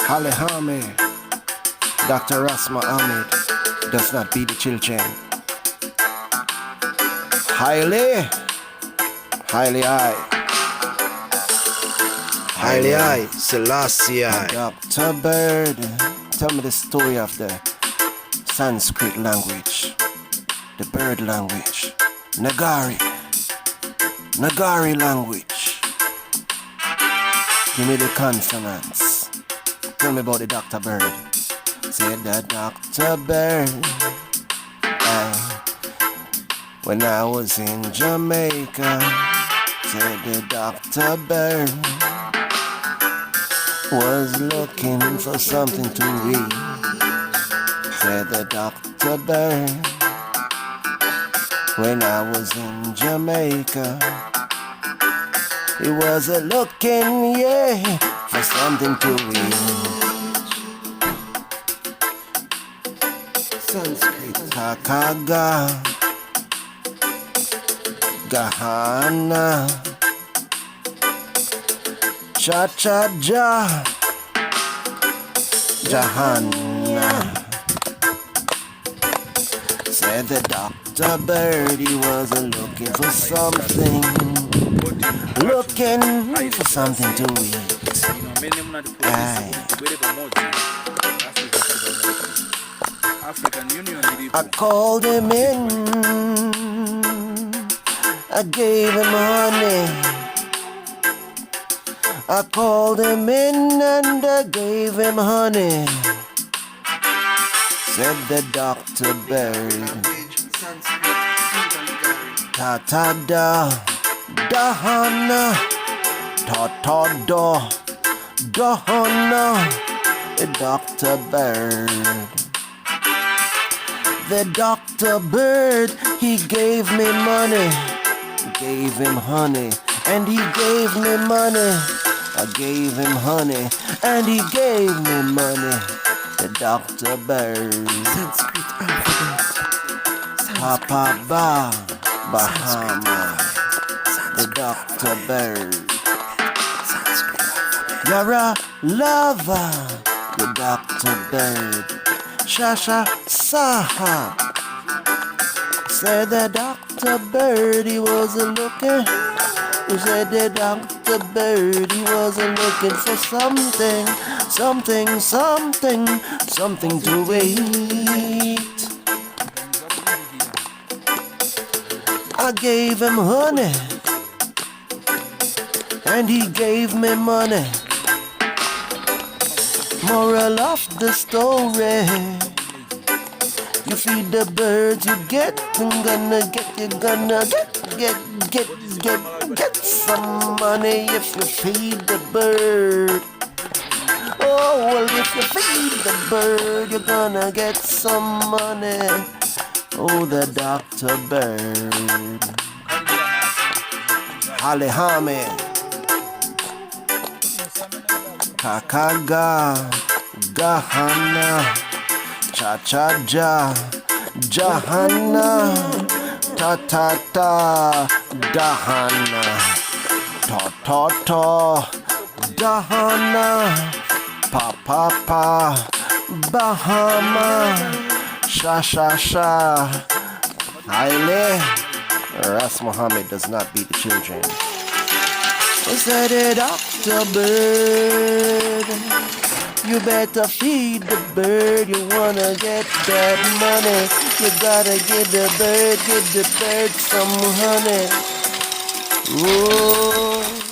Alehame, Dr. Rasma Ahmed does not beat the children. Highly high, Selassie. Dr. Bird, tell me the story of the Sanskrit language, the bird language, Niggari language. Give me the consonants. Tell me about the Dr. Bird. Said the Dr. Bird, when I was in Jamaica. Said the Dr. Bird was looking for something to eat. Said the Dr. Bird, when I was in Jamaica, he was looking, for something to eat. Sanskrit, Kakaga, Gahana, Cha-cha-ja, Jahanna. Said the Dr. Bird, he was looking for something, to eat. I called him in, I gave him honey. I called him in and I gave him honey. Said the Dr. Bird, ta-ta-da, dahana, ta-ta-da, dahana. The Dr. Bird, the Dr. Bird, he gave me money, gave him honey, and he gave me money. I gave him honey, and he gave me money. The Dr. Bird, Sanskrit alphabet, Papa Ba, Bahama. The Dr. Bird, you're a lover. The Dr. Bird, Shasha Saha. Said the Dr. Bird, he was looking. He said the Dr. Bird, he was looking for something to eat. I gave him honey, and he gave me money. Moral of the story: you feed the birds, you get some money if you feed the bird. Oh, well, if you feed the bird, you're gonna get some money. Oh, the Dr. Bird. Alehame, Kakaga, Gahana, Cha-cha-ja, Jahanna, Ta-ta-ta, Dahana, Ta-ta-ta, Dahana, Pa-pa-pa, Bahama, Sha-sha-sha. Haile, Ras Muhammad does not beat the children. Said the Dr. Bird, you better feed the bird. You wanna get that money, you gotta give the bird some honey. Whoa.